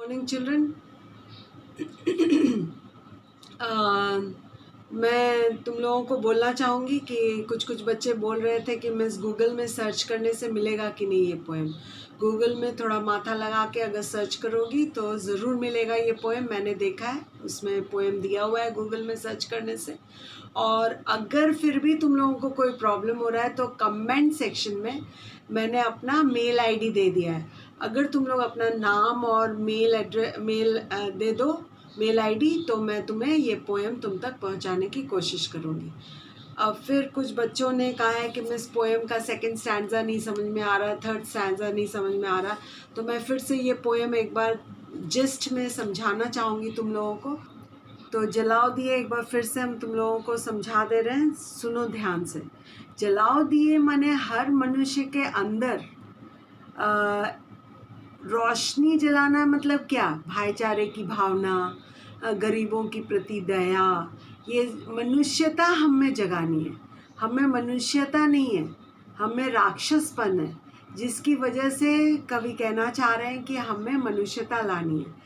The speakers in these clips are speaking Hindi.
Morning children. मैं तुम लोगों को बोलना चाहूँगी कि कुछ कुछ बच्चे बोल रहे थे कि मिस गूगल में सर्च करने से मिलेगा कि नहीं ये पोएम। गूगल में थोड़ा माथा लगा के अगर सर्च करोगी तो ज़रूर मिलेगा ये पोएम। मैंने देखा है, उसमें पोएम दिया हुआ है गूगल में सर्च करने से। और अगर फिर भी तुम लोगों को कोई प्रॉब्लम हो रहा है तो कमेंट सेक्शन में मैंने अपना मेल आईडी दे दिया है। अगर तुम लोग अपना नाम और मेल दे दो, मेल आईडी, तो मैं तुम्हें ये पोएम तुम तक पहुंचाने की कोशिश करूँगी। अब फिर कुछ बच्चों ने कहा है कि मिस पोएम का सेकंड स्टैंजा नहीं समझ में आ रहा, थर्ड स्टैंजा नहीं समझ में आ रहा, तो मैं फिर से ये पोएम एक बार जिस्ट में समझाना चाहूँगी तुम लोगों को। तो जलाओ दिए एक बार फिर से हम तुम लोगों को समझा दे रहे हैं, सुनो ध्यान से। जलाओ दिए माने हर मनुष्य के अंदर रोशनी जलाना। मतलब क्या? भाईचारे की भावना, गरीबों की प्रति दया, ये मनुष्यता हम में जगानी है। हमें मनुष्यता नहीं है, हमें राक्षसपन है, जिसकी वजह से कवि कहना चाह रहे हैं कि हमें मनुष्यता लानी है।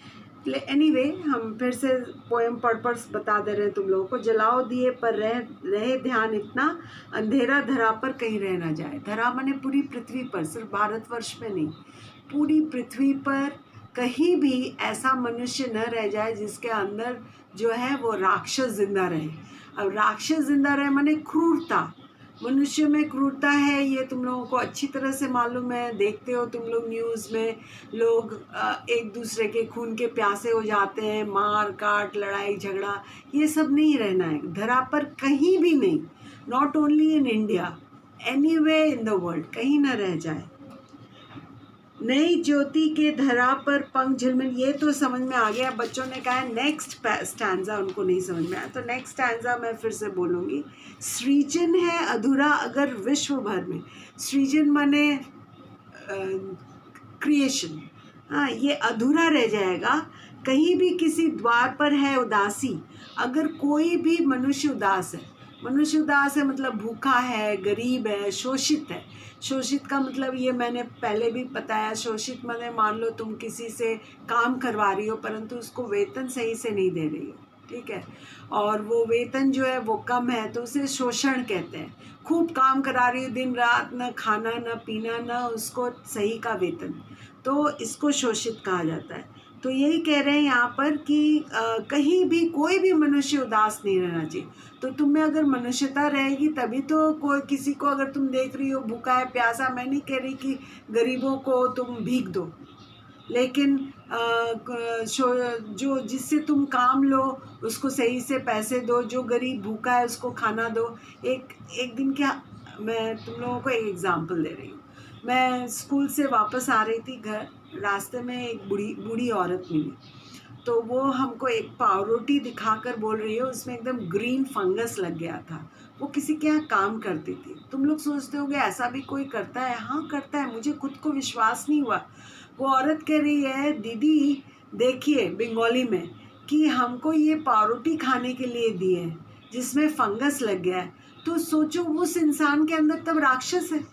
एनीवे, हम फिर से पोएम पढ़ बता दे रहे हैं तुम लोगों को। जलाओ दिए पर रहे ध्यान इतना, अंधेरा धरा पर कहीं रह ना जाए। धरा माने पूरी पृथ्वी पर, सिर्फ भारतवर्ष में नहीं, पूरी पृथ्वी पर कहीं भी ऐसा मनुष्य न रह जाए जिसके अंदर जो है वो राक्षस जिंदा रहे। अब राक्षस जिंदा रहे माने क्रूरता, मनुष्य में क्रूरता है, ये तुम लोगों को अच्छी तरह से मालूम है। देखते हो तुम लोग न्यूज़ में, लोग एक दूसरे के खून के प्यासे हो जाते हैं, मार काट, लड़ाई झगड़ा, ये सब नहीं रहना है धरा पर, कहीं भी नहीं। Not only in India, anyway in the world, कहीं ना रह जाए। नई ज्योति के धरा पर पंख झिलमिल, ये तो समझ में आ गया। बच्चों ने कहा है नेक्स्ट स्टैंजा उनको नहीं समझ में आया, तो नेक्स्ट स्टैंजा मैं फिर से बोलूँगी। सृजन है अधूरा अगर विश्व भर में, सृजन माने क्रिएशन, हाँ, ये अधूरा रह जाएगा। कहीं भी किसी द्वार पर है उदासी, अगर कोई भी मनुष्य उदास है, मनुष्य उदास है मतलब भूखा है, गरीब है, शोषित है। शोषित का मतलब ये मैंने पहले भी बताया, शोषित माने मान लो तुम किसी से काम करवा रही हो परंतु उसको वेतन सही से नहीं दे रही हो, ठीक है, और वो वेतन जो है वो कम है, तो उसे शोषण कहते हैं। खूब काम करा रही हो दिन रात, ना खाना ना पीना, ना उसको सही का वेतन, तो इसको शोषित कहा जाता है। तो यही कह रहे हैं यहाँ पर कि कहीं भी कोई भी मनुष्य उदास नहीं रहना चाहिए। तो तुम में अगर मनुष्यता रहेगी तभी तो कोई किसी को, अगर तुम देख रही हो भूखा है प्यासा, मैं नहीं कह रही कि गरीबों को तुम भीख दो, लेकिन जो जिससे तुम काम लो उसको सही से पैसे दो, जो गरीब भूखा है उसको खाना दो। एक दिन क्या, मैं तुम लोगों को एक एग्जांपल दे रही हूँ। मैं स्कूल से वापस आ रही थी घर, रास्ते में एक बूढ़ी औरत मिली, तो वो हमको एक पाव रोटी दिखाकर बोल रही है उसमें एकदम ग्रीन फंगस लग गया था। वो किसी के यहाँ काम करती थी। तुम लोग सोचते होंगे ऐसा भी कोई करता है? हाँ करता है, मुझे खुद को विश्वास नहीं हुआ। वो औरत कह रही है, दीदी देखिए, बंगाली में, कि हमको ये पाव रोटी खाने के लिए दिए हैं जिसमें फंगस लग गया है। तो सोचो उस इंसान के अंदर तब राक्षस है।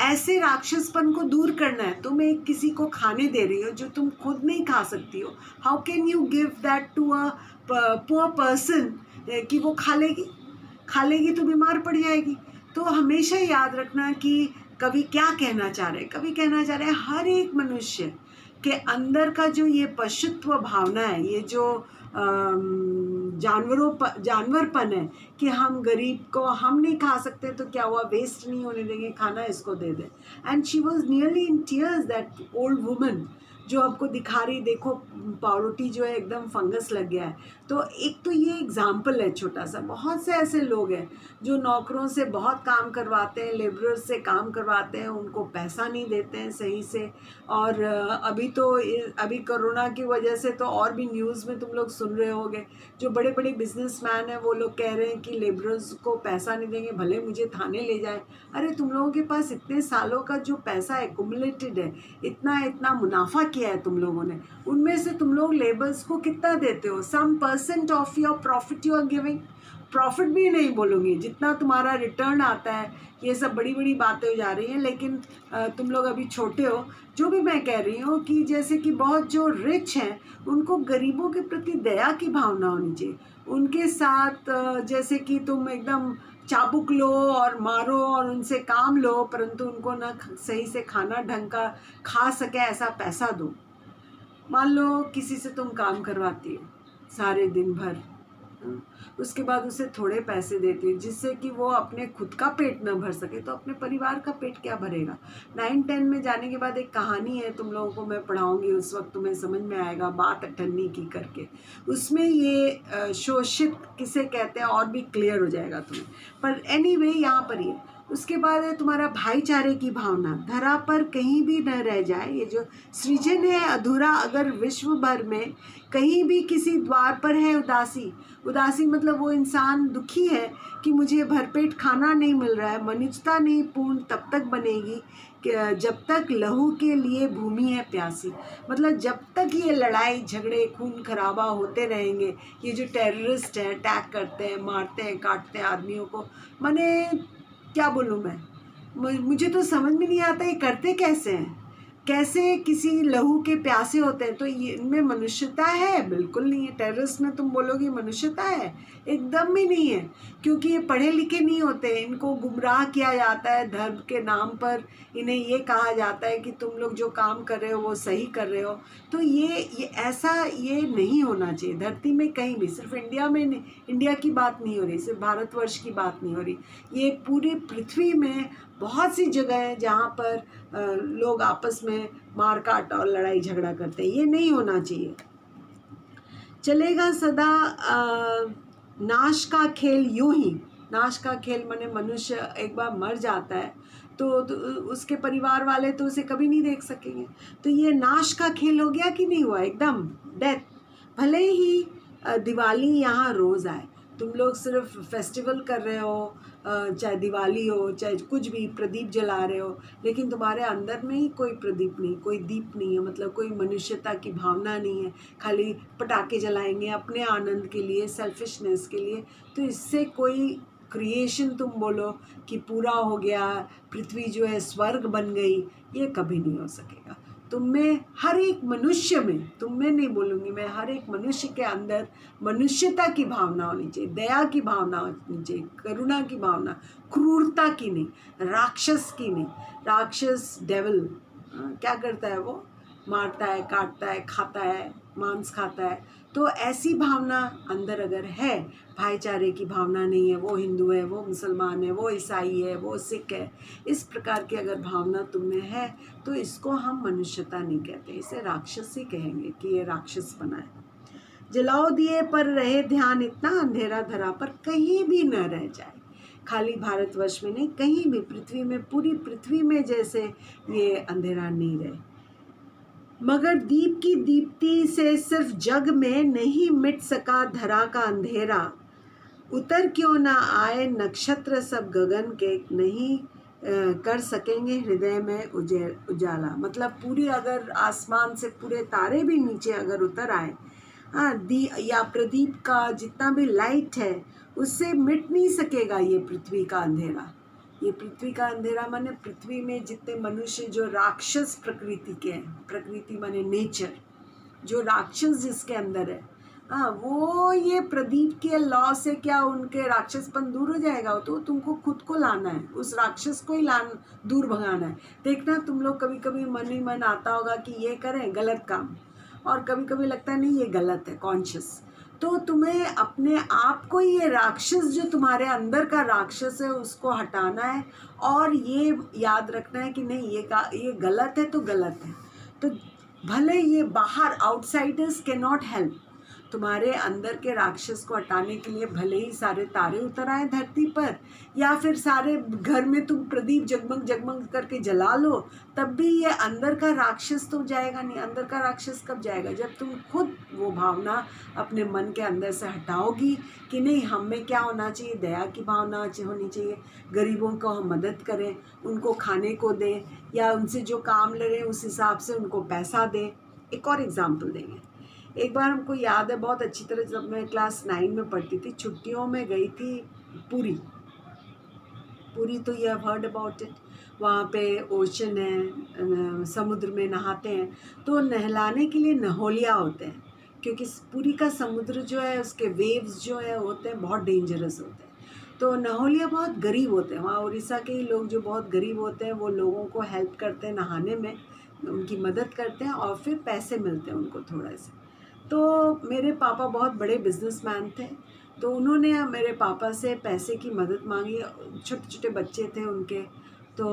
ऐसे राक्षसपन को दूर करना है। तुम एक किसी को खाने दे रही हो जो तुम खुद नहीं खा सकती हो, how can you give that to a poor person कि वो खा लेगी तो बीमार पड़ जाएगी। तो हमेशा याद रखना कि कवि क्या कहना चाह रहे हैं। कवि कहना चाह रहे हैं हर एक मनुष्य के अंदर का जो ये पशुत्व भावना है, ये जो जानवरपन है कि हम गरीब को हम नहीं खा सकते तो क्या हुआ, वेस्ट नहीं होने देंगे, खाना इसको दे दें। And she was nearly in tears, that old woman जो आपको दिखा रही, देखो पाव रोटी जो है एकदम फंगस लग गया है। तो एक तो ये एग्जाम्पल है छोटा सा। बहुत से ऐसे लोग हैं जो नौकरों से बहुत काम करवाते हैं, लेबरर्स से काम करवाते हैं, उनको पैसा नहीं देते हैं सही से। और अभी कोरोना की वजह से तो और भी न्यूज़ में तुम लोग सुन रहे होंगे, जो बड़े बड़े बिजनेसमैन हैं वो लोग कह रहे हैं कि लेबरर्स को पैसा नहीं देंगे, भले मुझे थाने ले जाए। अरे तुम लोगों के पास इतने सालों का जो पैसा एक्युमुलेटेड है, इतना मुनाफा किया है तुम लोगों ने, उनमें से तुम लोग लेबर्स को कितना देते हो? Some percent of your profit you are giving. Profit भी नहीं बोलूँगी, जितना तुम्हारा रिटर्न आता है। ये सब बड़ी बड़ी बातें हो जा रही हैं, लेकिन तुम लोग अभी छोटे हो। जो भी मैं कह रही हूँ कि जैसे कि बहुत जो रिच हैं उनको गरीबों के प्रति दया की भावना होनी चाहिए। उनके साथ जैसे कि तुम एकदम चाबुक लो और मारो और उनसे काम लो, परंतु उनको ना सही से खाना ढंग का खा सके ऐसा पैसा दो। मान लो किसी से तुम काम करवाती हो सारे दिन भर, उसके बाद उसे थोड़े पैसे देती हो जिससे कि वो अपने खुद का पेट न भर सके, तो अपने परिवार का पेट क्या भरेगा? 9-10 में जाने के बाद एक कहानी है, तुम लोगों को मैं पढ़ाऊंगी, उस वक्त तुम्हें समझ में आएगा, बात अठन्नी की करके। उसमें ये शोषित किसे कहते हैं और भी क्लियर हो जाएगा तुम्हें। पर एनीवे यहाँ पर ये उसके बाद है तुम्हारा भाईचारे की भावना, धरा पर कहीं भी न रह जाए। ये जो सृजन है अधूरा, अगर विश्व भर में कहीं भी किसी द्वार पर है उदासी, उदासी मतलब वो इंसान दुखी है कि मुझे भरपेट खाना नहीं मिल रहा है, मनुष्यता नहीं पूर्ण तब तक बनेगी जब तक लहू के लिए भूमि है प्यासी। मतलब जब तक ये लड़ाई झगड़े खून खराबा होते रहेंगे, ये जो टेररिस्ट हैं अटैक करते हैं, मारते हैं, काटते हैं आदमियों को, माने क्या बोलूँ मैं, मुझे तो समझ में नहीं आता ये करते कैसे हैं, कैसे किसी लहू के प्यासे होते हैं। तो ये इनमें मनुष्यता है? बिल्कुल नहीं है। टेररिस्ट में तुम बोलोगी मनुष्यता है? एकदम भी नहीं है, क्योंकि ये पढ़े लिखे नहीं होते, इनको गुमराह किया जाता है धर्म के नाम पर। इन्हें ये कहा जाता है कि तुम लोग जो काम कर रहे हो वो सही कर रहे हो। तो ये ऐसा ये नहीं होना चाहिए धरती में कहीं भी। सिर्फ इंडिया में नहीं, इंडिया की बात नहीं हो रही, सिर्फ भारतवर्ष की बात नहीं हो रही, ये पूरी पृथ्वी में बहुत सी जगह हैं जहाँ पर लोग आपस में मार काट और लड़ाई झगड़ा करते हैं। ये नहीं होना चाहिए। चलेगा सदा नाश का खेल यूं ही। नाश का खेल माने मनुष्य एक बार मर जाता है तो उसके परिवार वाले तो उसे कभी नहीं देख सकेंगे। तो ये नाश का खेल हो गया कि नहीं हुआ? एकदम डेथ। भले ही दिवाली यहाँ रोज़ आए, तुम लोग सिर्फ फेस्टिवल कर रहे हो, चाहे दिवाली हो चाहे कुछ भी, प्रदीप जला रहे हो, लेकिन तुम्हारे अंदर में ही कोई प्रदीप नहीं, कोई दीप नहीं है, मतलब कोई मनुष्यता की भावना नहीं है। खाली पटाखे जलाएंगे अपने आनंद के लिए, सेल्फिशनेस के लिए। तो इससे कोई क्रिएशन तुम बोलो कि पूरा हो गया, पृथ्वी जो है स्वर्ग बन गई, ये कभी नहीं हो सकेगा। तुम में हर एक मनुष्य में, तुम में नहीं बोलूँगी मैं, हर एक मनुष्य के अंदर मनुष्यता की भावना होनी चाहिए, दया की भावना होनी चाहिए, करुणा की भावना, क्रूरता की नहीं, राक्षस की नहीं। राक्षस डेविल क्या करता है? वो मारता है, काटता है, खाता है, मांस खाता है। तो ऐसी भावना अंदर अगर है, भाईचारे की भावना नहीं है, वो हिंदू है, वो मुसलमान है, वो ईसाई है, वो सिख है, इस प्रकार की अगर भावना तुम में है तो इसको हम मनुष्यता नहीं कहते, इसे राक्षस ही कहेंगे कि ये राक्षस बना है। जलाओ दिए पर रहे ध्यान इतना, अंधेरा धरा पर कहीं भी न रह जाए। खाली भारतवर्ष में नहीं, कहीं भी पृथ्वी में, पूरी पृथ्वी में जैसे ये अंधेरा नहीं रहे। मगर दीप की दीप्ति से सिर्फ जग में नहीं मिट सका धरा का अंधेरा। उतर क्यों ना आए नक्षत्र सब गगन के, नहीं कर सकेंगे हृदय में उजाला। मतलब पूरी अगर आसमान से पूरे तारे भी नीचे अगर उतर आए, या प्रदीप का जितना भी लाइट है उससे मिट नहीं सकेगा ये पृथ्वी का अंधेरा। ये पृथ्वी का अंधेरा माने पृथ्वी में जितने मनुष्य जो राक्षस प्रकृति के हैं, प्रकृति माने नेचर, जो राक्षस जिसके अंदर है, वो ये प्रदीप के लॉ से क्या उनके राक्षसपन दूर हो जाएगा? तो तुमको खुद को लाना है, उस राक्षस को ही दूर भगाना है। देखना तुम लोग कभी कभी मन ही मन आता होगा कि ये करें गलत काम, और कभी कभी लगता है नहीं ये गलत है, कॉन्शियस। तो तुम्हें अपने आप को, ये राक्षस जो तुम्हारे अंदर का राक्षस है उसको हटाना है, और ये याद रखना है कि नहीं ये गलत है तो गलत है। तो भले ये बाहर आउटसाइडर्स कैन नॉट हेल्प, तुम्हारे अंदर के राक्षस को हटाने के लिए भले ही सारे तारे उतर आए धरती पर, या फिर सारे घर में तुम प्रदीप जगमग जगमग करके जला लो, तब भी ये अंदर का राक्षस तो जाएगा नहीं। अंदर का राक्षस कब जाएगा? जब तुम खुद वो भावना अपने मन के अंदर से हटाओगी कि नहीं हम में क्या होना चाहिए, दया की भावना होनी चाहिए, गरीबों को हम मदद करें, उनको खाने को दें, या उनसे जो काम ले रहे हैं उस हिसाब से उनको पैसा दें। एक और एग्जाम्पल देंगे। एक बार हमको याद है बहुत अच्छी तरह, जब मैं क्लास 9 में पढ़ती थी, छुट्टियों में गई थी पुरी। पुरी तो you have heard about it. वहाँ पे ओशन है, समुद्र में नहाते हैं। तो नहलाने के लिए नहोलिया होते हैं, क्योंकि पुरी का समुद्र जो है उसके वेव्स जो है होते हैं बहुत डेंजरस होते हैं। तो नहोलिया बहुत गरीब होते हैं, वहाँ उड़ीसा के ही लोग जो बहुत गरीब होते हैं वो लोगों को हेल्प करते हैं नहाने में, उनकी मदद करते हैं और फिर पैसे मिलते हैं उनको थोड़ा से। तो मेरे पापा बहुत बड़े बिजनेसमैन थे, तो उन्होंने मेरे पापा से पैसे की मदद मांगी। छोटे छोटे बच्चे थे उनके, तो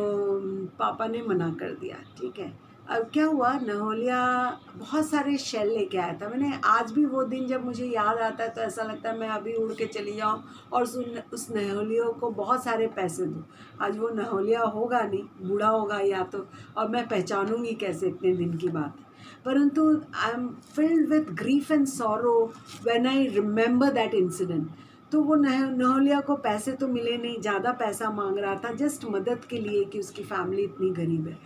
पापा ने मना कर दिया। ठीक है, अब क्या हुआ, नहोलिया बहुत सारे शेल लेके आया था। मैंने आज भी वो दिन जब मुझे याद आता है तो ऐसा लगता है मैं अभी उड़ के चली जाऊँ और उस नहोलिया को बहुत सारे पैसे दूँ। आज वो नहोलिया होगा नहीं, बूढ़ा होगा या तो, और मैं पहचानूंगी कैसे, इतने दिन की बात है। परंतु I am filled with grief and sorrow when I remember that incident. तो वो नहोलिया को पैसे तो मिले नहीं, ज़्यादा पैसा मांग रहा था जस्ट मदद के लिए कि उसकी फैमिली इतनी गरीब है।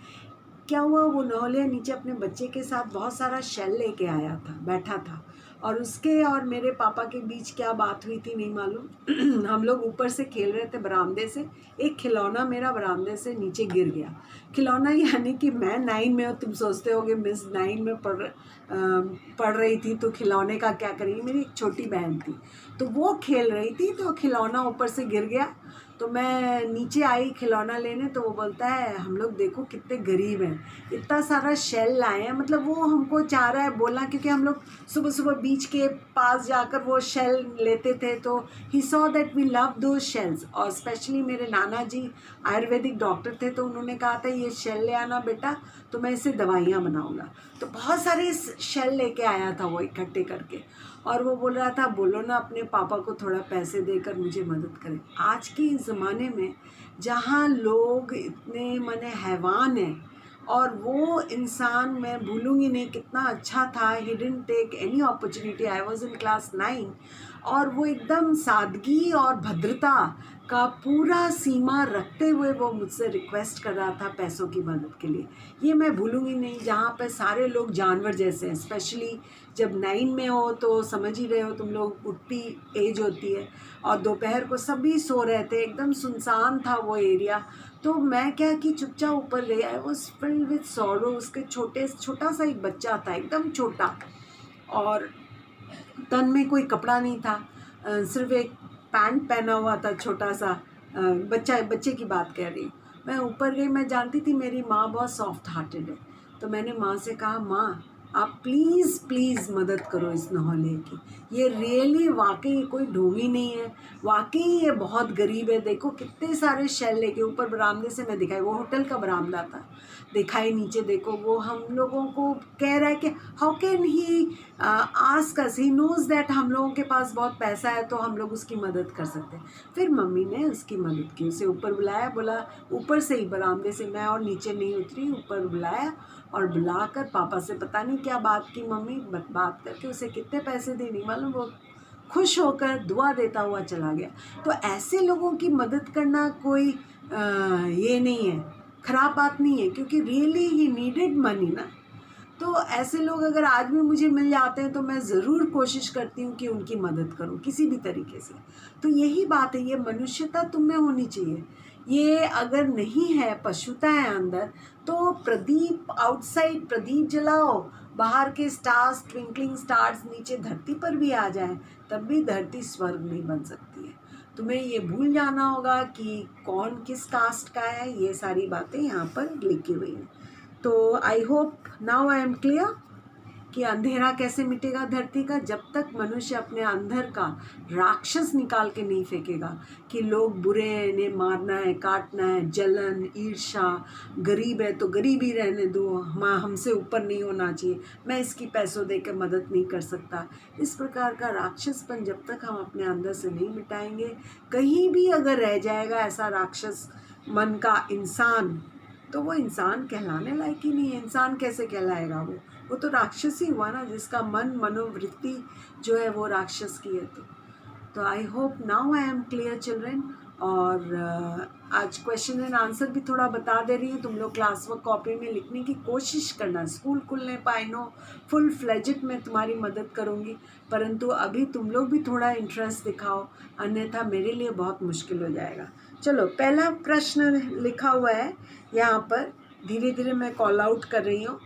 क्या हुआ, वो नहोलिया नीचे अपने बच्चे के साथ बहुत सारा शेल लेके आया था, बैठा था, और उसके और मेरे पापा के बीच क्या बात हुई थी नहीं मालूम। हम लोग ऊपर से खेल रहे थे बरामदे से, एक खिलौना मेरा बरामदे से नीचे गिर गया। खिलौना यानी कि मैं 9 में, तुम सोचते होगे मिस 9 में पढ़ रही थी तो खिलौने का क्या करेगी। मेरी एक छोटी बहन थी तो वो खेल रही थी, तो खिलौना ऊपर से गिर गया। तो मैं नीचे आई खिलौना लेने, तो वो बोलता है हम लोग देखो कितने गरीब हैं, इतना सारा शेल लाए हैं। मतलब वो हमको चाह रहा है बोलना, क्योंकि हम लोग सुबह सुबह बीच के पास जाकर वो शेल लेते थे, तो he saw that we love those shells. और स्पेशली मेरे नाना जी आयुर्वेदिक डॉक्टर थे, तो उन्होंने कहा था ये शेल ले आना बेटा, तो मैं इससे दवाइयाँ बनाऊँगा। तो बहुत सारे शेल लेके आया था वो इकट्ठे करके, और वो बोल रहा था बोलो ना अपने पापा को थोड़ा पैसे देकर मुझे मदद करें। आज के इस ज़माने में जहाँ लोग इतने माने हैवान हैं, और वो इंसान मैं भूलूंगी नहीं कितना अच्छा था। He didn't take any opportunity. I was in class 9, और वो एकदम सादगी और भद्रता का पूरा सीमा रखते हुए वो मुझसे रिक्वेस्ट कर रहा था पैसों की मदद के लिए। ये मैं भूलूंगी नहीं। जहाँ पे सारे लोग जानवर जैसे हैं, स्पेशली जब 9 में हो तो समझ ही रहे हो तुम लोग, उठती एज होती है, और दोपहर को सभी सो रहे थे, एकदम सुनसान था वो एरिया। तो मैं क्या कि चुपचाप ऊपर गई। I was filled with sorrow. उसके छोटा सा एक बच्चा था, एकदम छोटा, और तन में कोई कपड़ा नहीं था, सिर्फ एक पैंट पहना हुआ था छोटा सा। बच्चे की बात कर रही हूँ। मैं ऊपर गई, मैं जानती थी मेरी माँ बहुत सॉफ्ट हार्टेड है, तो मैंने माँ से कहा माँ आप प्लीज़ प्लीज़ मदद करो इस नहोलिया की। ये रियली वाकई कोई ढोंगी नहीं है, वाकई ये बहुत गरीब है। देखो कितने सारे शेल लेके ऊपर बरामदे से मैं दिखाई, वो होटल का बरामदा था, दिखाई नीचे देखो वो हम लोगों को कह रहा है कि how can he ask us, he knows that हम लोगों के पास बहुत पैसा है तो हम लोग उसकी मदद कर सकते हैं। फिर मम्मी ने उसकी मदद की, उसे ऊपर बुलाया, बोला ऊपर से ही बरामदे से, मैं और नीचे नहीं उतरी, ऊपर बुलाया, और बुलाकर पापा से पता नहीं क्या बात की मम्मी, बात करके उसे कितने पैसे दे नहीं मालूम, वो खुश होकर दुआ देता हुआ चला गया। तो ऐसे लोगों की मदद करना कोई ये नहीं है, ख़राब बात नहीं है, क्योंकि रियली ही नीडेड मनी ना। तो ऐसे लोग अगर आज भी मुझे मिल जाते हैं तो मैं ज़रूर कोशिश करती हूँ कि उनकी मदद करूँ किसी भी तरीके से। तो यही बात है, ये मनुष्यता तुम में होनी चाहिए। ये अगर नहीं है, पशुता है अंदर, तो प्रदीप आउटसाइड प्रदीप जलाओ, बाहर के स्टार्स, ट्विंकलिंग स्टार्स नीचे धरती पर भी आ जाएं, तब भी धरती स्वर्ग नहीं बन सकती है। तुम्हें ये भूल जाना होगा कि कौन किस कास्ट का है, ये सारी बातें यहाँ पर लिखी हुई हैं। तो I hope now I am clear कि अंधेरा कैसे मिटेगा धरती का, जब तक मनुष्य अपने अंदर का राक्षस निकाल के नहीं फेंकेगा कि लोग बुरे हैं, इन्हें मारना है, काटना है, जलन, ईर्ष्या, गरीब है तो गरीब ही रहने दो, हमसे ऊपर नहीं होना चाहिए, मैं इसकी पैसों दे के मदद नहीं कर सकता। इस प्रकार का राक्षसपन जब तक हम अपने अंदर से नहीं मिटाएंगे, कहीं भी अगर रह जाएगा ऐसा राक्षस मन का इंसान, तो वो इंसान कहलाने लायक ही नहीं है। इंसान कैसे कहलाएगा? वो तो राक्षस ही हुआ ना, जिसका मन, मनोवृत्ति जो है वो राक्षस की है। तो I hope now I am clear children. और आज क्वेश्चन एंड आंसर भी थोड़ा बता दे रही हूँ। तुम लोग क्लास वर्क कॉपी में लिखने की कोशिश करना। स्कूल खुलने पाए नो फुल फ्लेजेड में तुम्हारी मदद करूँगी, परंतु अभी तुम लोग भी थोड़ा इंटरेस्ट दिखाओ, अन्यथा मेरे लिए बहुत मुश्किल हो जाएगा। चलो, पहला प्रश्न लिखा हुआ है यहाँ पर, धीरे धीरे मैं कॉल आउट कर रही हूँ।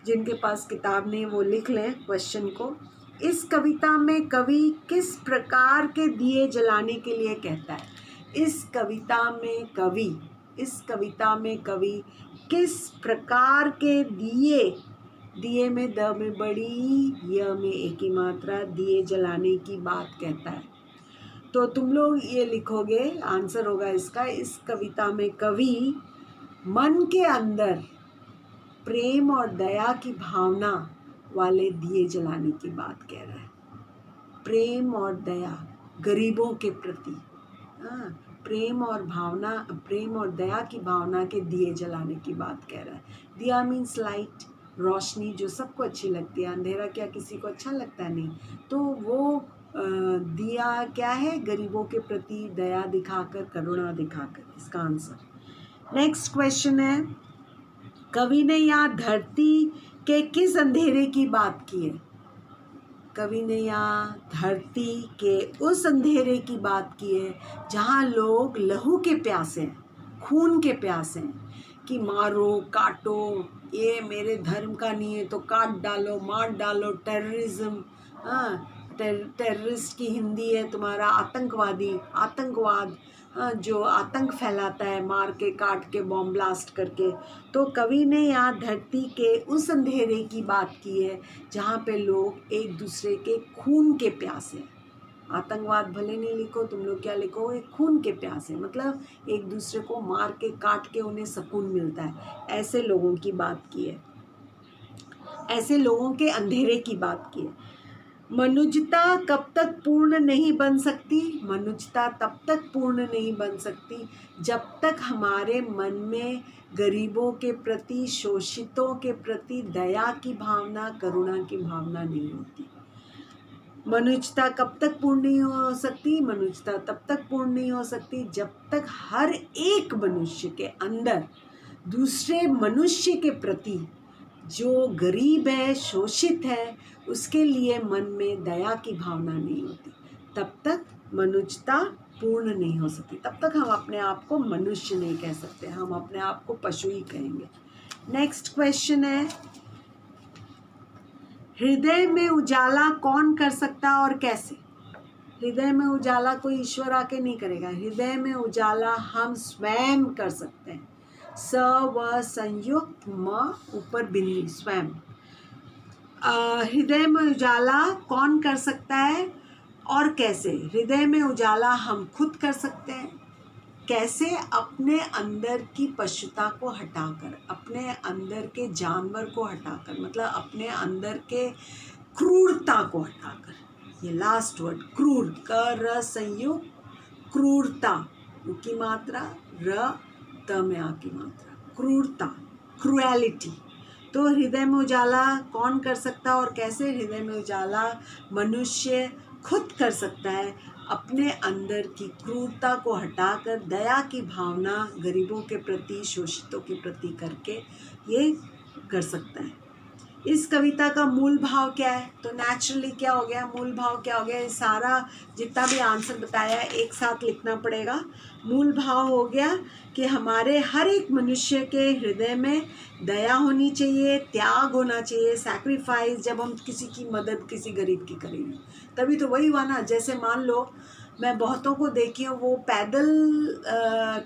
जिनके पास किताब नहीं वो लिख लें क्वेश्चन को। इस कविता में कवि किस प्रकार के दिए जलाने के लिए कहता है? इस कविता में कवि किस प्रकार के दिए, दिए में द में बड़ी, य में एक ही मात्रा, दिए जलाने की बात कहता है। तो तुम लोग ये लिखोगे, आंसर होगा इसका, इस कविता में कवि मन के अंदर प्रेम और दया की भावना वाले दिए जलाने की बात कह रहा है। प्रेम और दया, गरीबों के प्रति, प्रेम और दया की भावना के दिए जलाने की बात कह रहा है। दिया मीन्स लाइट, रोशनी, जो सबको अच्छी लगती है। अंधेरा क्या किसी को अच्छा लगता है? नहीं। तो वो दिया क्या है? गरीबों के प्रति दया दिखाकर, करुणा दिखाकर, इसका आंसर। नेक्स्ट क्वेश्चन है, कवि ने यहाँ धरती के किस अंधेरे की बात की है? कवि ने यहाँ धरती के उस अंधेरे की बात की है जहाँ लोग लहू के प्यासे हैं, खून के प्यासे हैं, कि मारो काटो, ये मेरे धर्म का नहीं है तो काट डालो, मार डालो, टेररिज्म। टेररिस्ट की हिंदी है तुम्हारा आतंकवादी, आतंकवाद, जो आतंक फैलाता है मार के, काट के, बॉम्ब ब्लास्ट करके। तो कवि ने यहाँ धरती के उस अंधेरे की बात की है जहाँ पे लोग एक दूसरे के खून के प्यासे हैं। आतंकवाद भले नहीं लिखो, तुम लोग क्या लिखोगे? खून के प्यासे, मतलब एक दूसरे को मार के, काट के उन्हें सुकून मिलता है, ऐसे लोगों की बात की है, ऐसे लोगों के अंधेरे की बात की है। मनुष्यता कब तक पूर्ण नहीं बन सकती? मनुष्यता तब तक पूर्ण नहीं बन सकती जब तक हमारे मन में गरीबों के प्रति, शोषितों के प्रति दया की भावना, करुणा की भावना नहीं होती। मनुष्यता कब तक पूर्ण नहीं हो सकती? मनुष्यता तब तक पूर्ण नहीं हो सकती जब तक हर एक मनुष्य के अंदर दूसरे मनुष्य के प्रति, जो गरीब है, शोषित है, उसके लिए मन में दया की भावना नहीं होती। तब तक मनुष्यता पूर्ण नहीं हो सकती। तब तक हम अपने आप को मनुष्य नहीं कह सकते, हम अपने आप को पशु ही कहेंगे। नेक्स्ट क्वेश्चन है, हृदय में उजाला कौन कर सकता और कैसे? हृदय में उजाला कोई ईश्वर आके नहीं करेगा। हृदय में उजाला हम स्वयं कर सकते हैं। स व संयुक्त, म ऊपर बिंदी, स्वयं। हृदय में उजाला कौन कर सकता है और कैसे? हृदय में उजाला हम खुद कर सकते हैं। कैसे? अपने अंदर की पशुता को हटाकर, अपने अंदर के जानवर को हटाकर, मतलब अपने अंदर के क्रूरता को हटाकर। ये लास्ट वर्ड क्रूर, क र संयुक्त, क्रूरता की मात्रा, र त में आ की मात्रा, क्रूरता, क्रुएलिटी। तो हृदय में उजाला कौन कर सकता और कैसे? हृदय में उजाला मनुष्य खुद कर सकता है, अपने अंदर की क्रूरता को हटाकर दया की भावना गरीबों के प्रति, शोषितों के प्रति करके ये कर सकता है। इस कविता का मूल भाव क्या है? तो नेचुरली क्या हो गया, मूल भाव क्या हो गया? ये सारा जितना भी आंसर बताया है एक साथ लिखना पड़ेगा। मूल भाव हो गया कि हमारे हर एक मनुष्य के हृदय में दया होनी चाहिए, त्याग होना चाहिए, सैक्रिफाइस। जब हम किसी की मदद किसी गरीब की करेंगे तभी तो वही हुआ ना। जैसे मान लो मैं बहुतों को देखी हूँ, वो पैदल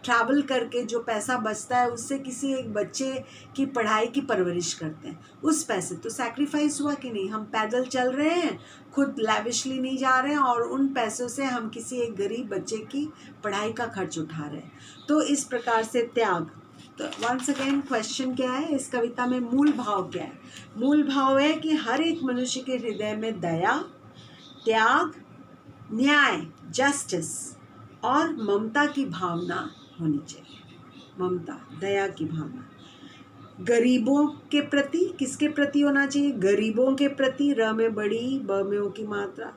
ट्रैवल करके जो पैसा बचता है उससे किसी एक बच्चे की पढ़ाई की परवरिश करते हैं। उस पैसे तो सैक्रिफाइस हुआ कि नहीं? हम पैदल चल रहे हैं, खुद लैविशली नहीं जा रहे हैं, और उन पैसों से हम किसी एक गरीब बच्चे की पढ़ाई का खर्च उठा रहे हैं। तो इस प्रकार से त्याग। तो वंस अगेन क्वेश्चन क्या है, इस कविता में मूल भाव क्या है? मूल भाव है कि हर एक मनुष्य के हृदय में दया, त्याग, न्याय, जस्टिस और ममता की भावना होनी चाहिए। ममता, दया की भावना। गरीबों के प्रति, किसके प्रति होना चाहिए? गरीबों के प्रति, र में बड़ी, ब में ओ की मात्रा।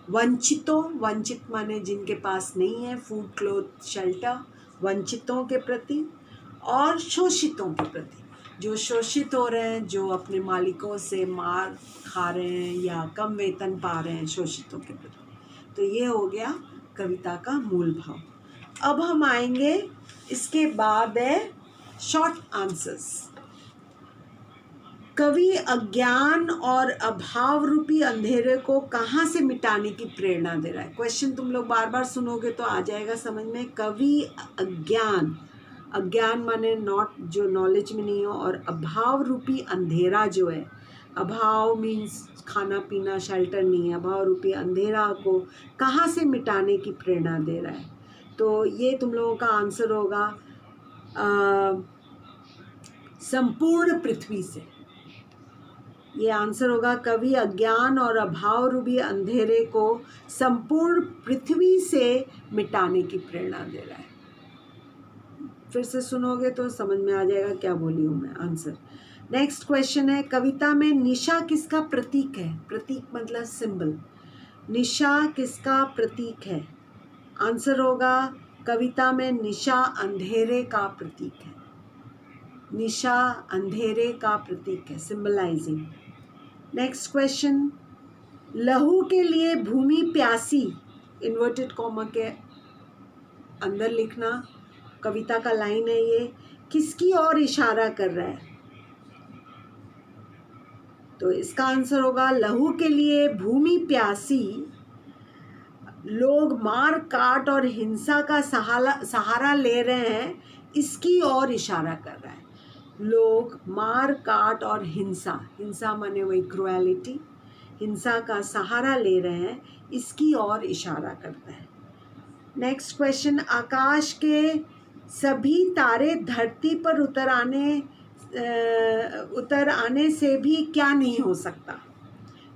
वंचितों, वंचित माने जिनके पास नहीं है, फूड क्लोथ शेल्टर, वंचितों के प्रति। और शोषितों के प्रति, जो शोषित हो रहे हैं, जो अपने मालिकों से मार खा रहे हैं या कम वेतन पा रहे हैं, शोषितों के प्रति। तो ये हो गया कविता का मूल भाव। अब हम आएंगे, इसके बाद है शॉर्ट आंसर्स। कवि अज्ञान और अभाव रूपी अंधेरे को कहाँ से मिटाने की प्रेरणा दे रहा है? क्वेश्चन तुम लोग बार बार सुनोगे तो आ जाएगा समझ में। कवि अज्ञान, अज्ञान माने नॉट, जो नॉलेज में नहीं हो, और अभाव रूपी अंधेरा जो है, अभाव मीन्स खाना पीना शेल्टर नहीं है, अभाव रूपी अंधेरा को कहाँ से मिटाने की प्रेरणा दे रहा है? तो ये तुम लोगों का आंसर होगा संपूर्ण पृथ्वी से। ये आंसर होगा, कवि अज्ञान और अभाव रूपी अंधेरे को संपूर्ण पृथ्वी से मिटाने की प्रेरणा दे रहा है। फिर से सुनोगे तो समझ में आ जाएगा क्या बोली हूँ मैं आंसर। नेक्स्ट क्वेश्चन है, कविता में निशा किसका प्रतीक है? प्रतीक मतलब सिंबल। निशा किसका प्रतीक है? आंसर होगा, कविता में निशा अंधेरे का प्रतीक है। निशा अंधेरे का प्रतीक है, सिंबलाइजिंग। नेक्स्ट क्वेश्चन, लहू के लिए भूमि प्यासी, इन्वर्टेड कॉमा के अंदर लिखना, कविता का लाइन है ये, किसकी ओर इशारा कर रहा है? तो इसका आंसर होगा, लहू के लिए भूमि प्यासी लोग मार काट और हिंसा का सहारा ले रहे हैं, इसकी ओर इशारा कर रहा है। लोग मार काट और हिंसा, हिंसा माने वही क्रुएलिटी, हिंसा का सहारा ले रहे हैं, इसकी ओर इशारा करता है। नेक्स्ट क्वेश्चन, आकाश के सभी तारे धरती पर उतर आने से भी क्या नहीं हो सकता?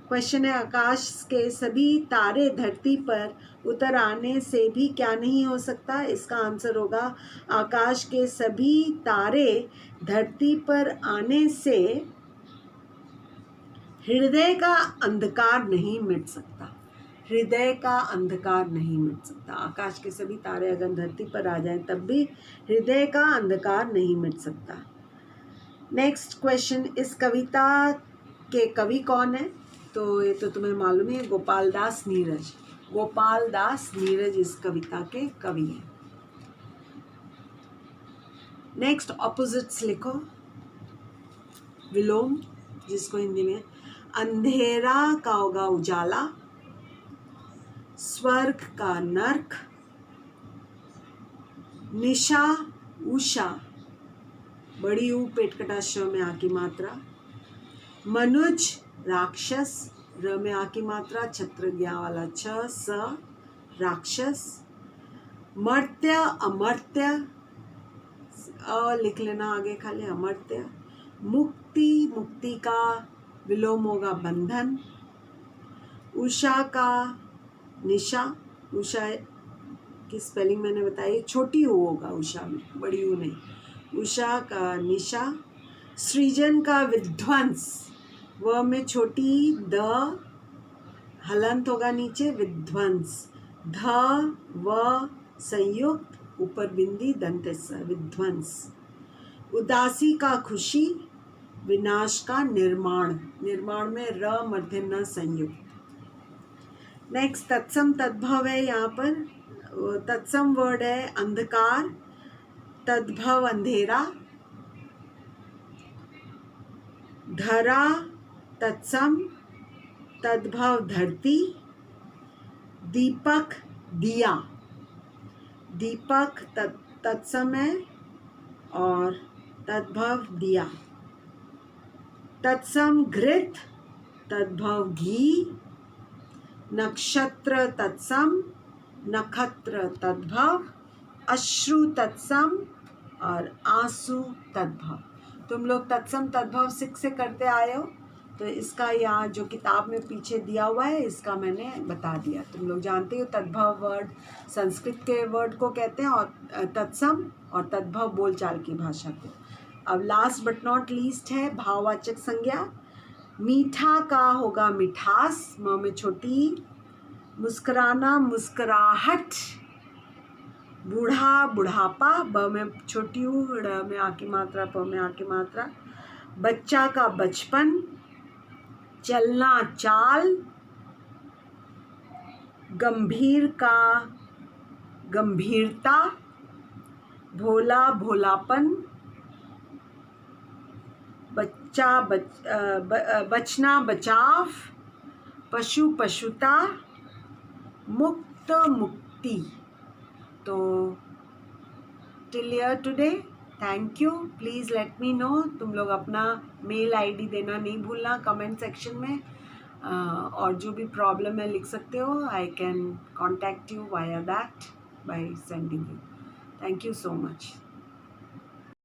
क्वेश्चन है, आकाश के सभी तारे धरती पर उतर आने से भी क्या नहीं हो सकता? इसका आंसर होगा, आकाश के सभी तारे धरती पर आने से हृदय का अंधकार नहीं मिट सकता। हृदय का अंधकार नहीं मिट सकता। आकाश के सभी तारे अगर धरती पर आ जाएं तब भी हृदय का अंधकार नहीं मिट सकता। नेक्स्ट क्वेश्चन, इस कविता के कवि कौन है? तो ये तो तुम्हें मालूम है, गोपाल दास नीरज। गोपाल दास नीरज इस कविता के कवि हैं। नेक्स्ट ऑपोजिट्स लिखो। विलोम, जिसको हिंदी में अंधेरा का होगा उजाला, स्वर्ग का नर्क, निशा उषा, बड़ी ऊ पेट कटा श में आ की मात्रा, मनुज राक्षस, र में आ की मात्रा, छत्र ज्ञा वाला छ, स राक्षस, मर्त्य अमर्त्य, अ लिख लेना आगे खाली, अमर्त्य, मुक्ति, मुक्ति का विलोम होगा बंधन, उषा का निशा, उषा की स्पेलिंग मैंने बताई, छोटी ऊ होगा उषा में, बड़ी ऊ नहीं, उषा का निशा, सृजन का विध्वंस, व में छोटी द, हलंत होगा नीचे, विध्वंस, ध व संयुक्त, ऊपर बिंदी दंत स, विध्वंस, उदासी का खुशी, विनाश का निर्माण, निर्माण में र मध्य न संयुक्त। नेक्स्ट तत्सम तद्भव है, यहाँ पर तत्सम वर्ड है अंधकार, तद्भव अंधेरा, धरा तत्सम, तद्भव धरती, दीपक दिया, दीपक तत्सम है और तद्भव दिया, तत्सम घृत, तद्भव घी, नक्षत्र तत्सम, नक्षत्र तद्भव, अश्रु तत्सम और आंसू तद्भव। तुम लोग तत्सम तद्भव सिख से करते आए हो, तो इसका यहाँ जो किताब में पीछे दिया हुआ है इसका मैंने बता दिया। तुम लोग जानते हो तद्भव वर्ड संस्कृत के वर्ड को कहते हैं और तत्सम और तद्भव बोलचाल की भाषा को। अब लास्ट बट नॉट लीस्ट है भाववाचक संज्ञा। मीठा का होगा मिठास, म में छोटी, मुस्कुराना, मुस्कुराहट, बूढ़ा, बुढ़ापा, ब में छोटी हूँ, ड़ में आ की मात्रा, प में आ की मात्रा, बच्चा का बचपन, चलना चाल, गंभीर का गंभीरता, भोला भोलापन, बचना बचाव, पशु पशुता, मुक्त मुक्ति। तो till here today, thank you. Please let me know, तुम लोग अपना मेल आईडी देना नहीं भूलना कमेंट सेक्शन में। और जो भी प्रॉब्लम है लिख सकते हो, I can contact you via that by sending you. Thank you so much.